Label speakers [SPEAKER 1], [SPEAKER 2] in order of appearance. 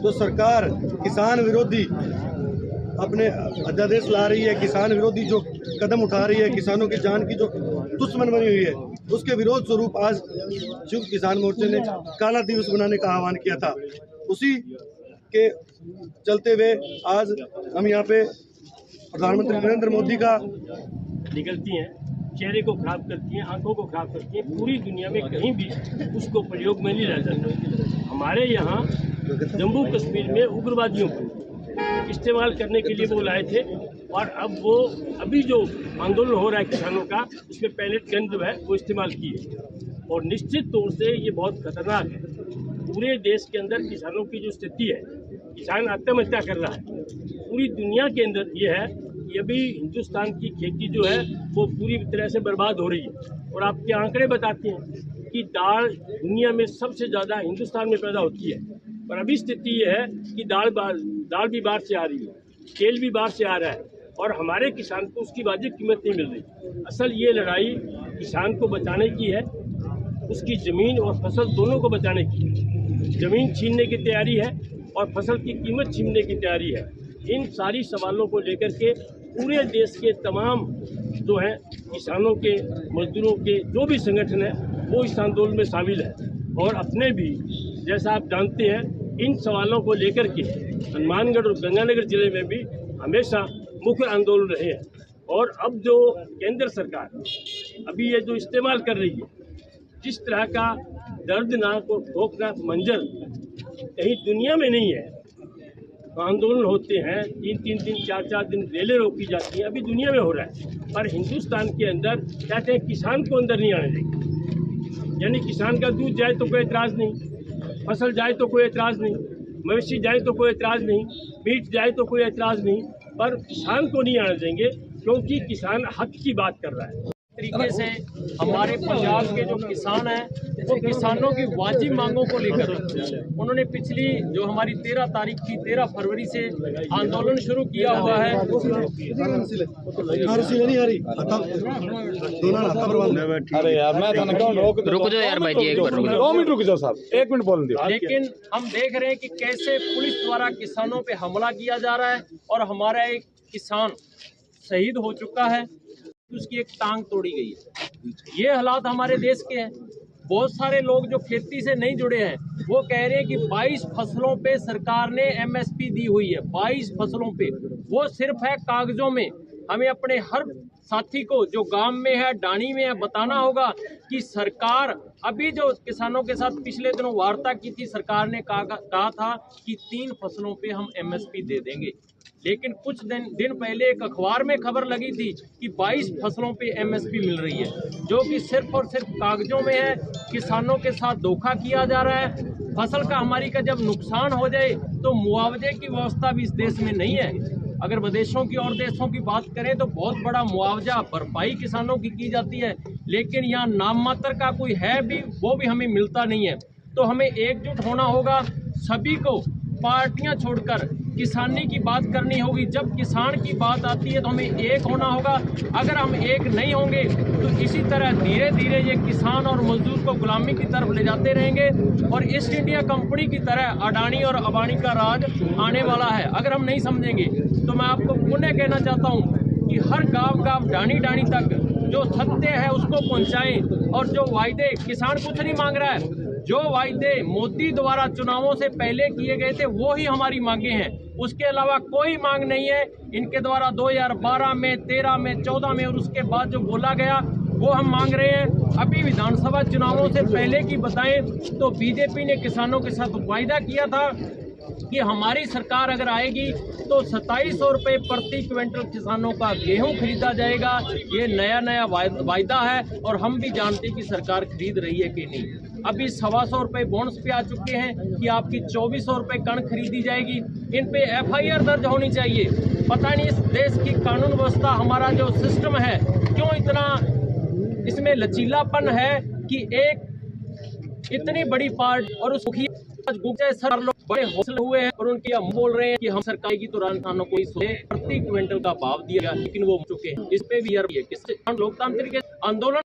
[SPEAKER 1] तो सरकार किसान विरोधी अपने अध्यादेश ला रही है, किसान विरोधी जो कदम उठा रही है, किसानों की जान की जो दुश्मन बनी हुई है, उसके विरोध स्वरूप आज संयुक्त किसान मोर्चे ने काला दिवस बनाने का आह्वान किया था। उसी के चलते हुए आज हम यहाँ पे प्रधानमंत्री नरेंद्र मोदी का
[SPEAKER 2] निकलती हैं, चेहरे को खराब करती हैं, आंखों को खराब करती हैं, पूरी दुनिया में कहीं भी उसको प्रयोग में नहीं ला जाता। हमारे यहाँ जम्मू कश्मीर में उग्रवादियों को इस्तेमाल करने के लिए वो लाए थे, और अब वो अभी जो आंदोलन हो रहा है किसानों का, उसमें पैलेट गन जो है वो इस्तेमाल किए, और निश्चित तौर से ये बहुत खतरनाक है। पूरे देश के अंदर किसानों की जो स्थिति है, किसान आत्महत्या कर रहा है, पूरी दुनिया के अंदर ये है कि अभी हिंदुस्तान की खेती जो है वो पूरी तरह से बर्बाद हो रही है। और आपके आंकड़े बताते हैं कि दाल दुनिया में सबसे ज़्यादा हिंदुस्तान में पैदा होती है, पर अभी स्थिति ये है कि दाल भी बाहर से आ रही है, तेल भी बाहर से आ रहा है, और हमारे किसान को उसकी वाजिब कीमत नहीं मिल रही। असल ये लड़ाई किसान को बचाने की है, उसकी ज़मीन और फसल दोनों को बचाने की है। ज़मीन छीनने की तैयारी है और फसल की कीमत छीनने की तैयारी है। इन सारी सवालों को लेकर के पूरे देश के तमाम जो हैं किसानों के, मजदूरों के जो भी संगठन है वो इस आंदोलन में शामिल है। और अपने भी, जैसा आप जानते हैं, इन सवालों को लेकर के हनुमानगढ़ और गंगानगर जिले में भी हमेशा मुख्य आंदोलन रहे हैं। और अब जो केंद्र सरकार अभी ये जो इस्तेमाल कर रही है, जिस तरह का दर्दनाक और खौफनाक मंजर कहीं दुनिया में नहीं है। आंदोलन होते हैं, 3-3 दिन 4-4 दिन रेलें रोकी जाती हैं, अभी दुनिया में हो रहा है, पर हिंदुस्तान के अंदर कहते हैं किसान को अंदर नहीं आने देंगे। यानी किसान का दूध जाए तो कोई एतराज़ नहीं, फसल जाए तो कोई एतराज़ नहीं, मवेशी जाए तो कोई एतराज़ नहीं, मीट जाए तो कोई एतराज़ नहीं, पर किसान को नहीं आने देंगे, क्योंकि किसान हक की बात कर रहा है।
[SPEAKER 3] तरीके से हमारे पंजाब के जो किसान हैं वो किसानों की वाजिब मांगों को लेकर उन्होंने पिछली जो हमारी 13 तारीख की 13 फरवरी से आंदोलन शुरू किया हुआ है।
[SPEAKER 4] अरे यार मैं रुक जाओ यार भाई जी, एक बार रुक जाओ, 2 मिनट रुक जाओ साहब, 1 मिनट बोल दो।
[SPEAKER 3] लेकिन हम देख रहे हैं कि कैसे पुलिस द्वारा किसानों पे हमला किया जा रहा है, और हमारा एक किसान शहीद हो चुका है, उसकी एक टांग तोड़ी गई है। ये हालात हमारे देश के हैं। बहुत सारे लोग जो खेती से नहीं जुड़े हैं वो कह रहे हैं कि 22 फसलों पे सरकार ने MSP दी हुई है, 22 फसलों पे। वो सिर्फ है कागजों में। हमें अपने हर साथी को जो गांव में है, डाणी में है, बताना होगा कि सरकार अभी जो किसानों के साथ पिछले दिनों वार्ता की थी, सरकार ने कहा था कि 3 फसलों पे हम MSP दे देंगे। लेकिन कुछ दिन पहले एक अखबार में खबर लगी थी कि 22 फसलों पे MSP मिल रही है, जो कि सिर्फ और सिर्फ कागजों में है। किसानों के साथ धोखा किया जा रहा है। फसल का हमारी का जब नुकसान हो जाए तो मुआवजे की व्यवस्था भी इस देश में नहीं है। अगर विदेशों की और देशों की बात करें तो बहुत बड़ा मुआवजा भरपाई किसानों की जाती है, लेकिन यहाँ नाम मात्र का कोई है भी, वो भी हमें मिलता नहीं है। तो हमें एकजुट होना होगा, सभी को पार्टियां छोड़कर किसानी की बात करनी होगी। जब किसान की बात आती है तो हमें एक होना होगा। अगर हम एक नहीं होंगे तो इसी तरह धीरे धीरे ये किसान और मजदूर को गुलामी की तरफ ले जाते रहेंगे, और ईस्ट इंडिया कंपनी की तरह अडानी और अंबानी का राज आने वाला है। अगर हम नहीं समझेंगे तो मैं आपको पुनः कहना चाहता हूँ कि हर गाँव डाणी तक जो सत्य है उसको पहुँचाएं, और जो वायदे, किसान कुछ नहीं मांग रहा है, जो वायदे मोदी द्वारा चुनावों से पहले किए गए थे वो ही हमारी मांगे हैं। उसके अलावा कोई मांग नहीं है। इनके द्वारा 2012 में, 13 में, 14 में और उसके बाद जो बोला गया वो हम मांग रहे हैं। अभी विधानसभा चुनावों से पहले की बताएं तो बीजेपी ने किसानों के साथ वायदा किया था कि हमारी सरकार अगर आएगी तो 2700 रुपये प्रति क्विंटल किसानों का गेहूं खरीदा जाएगा। ये नया वायदा है, और हम भी जानते हैं कि सरकार खरीद रही है कि नहीं। अभी 125 रुपये बोनस पे आ चुके हैं कि आपकी 2400 रुपये कणक खरीदी जाएगी। इन पे FIR दर्ज होनी चाहिए। पता नहीं इस देश की कानून व्यवस्था, हमारा जो सिस्टम है, क्यों इतना इसमें लचीलापन है कि एक इतनी बड़ी पार्ट और उस सर लोग बड़े हौसले हुए हैं, और उनके हम बोल रहे हैं कि हम सरकार की तो किसानों को प्रति क्विंटल का भाव दिया, लेकिन वो चुके हैं। इस पे भी लोकतांत्रिक आंदोलन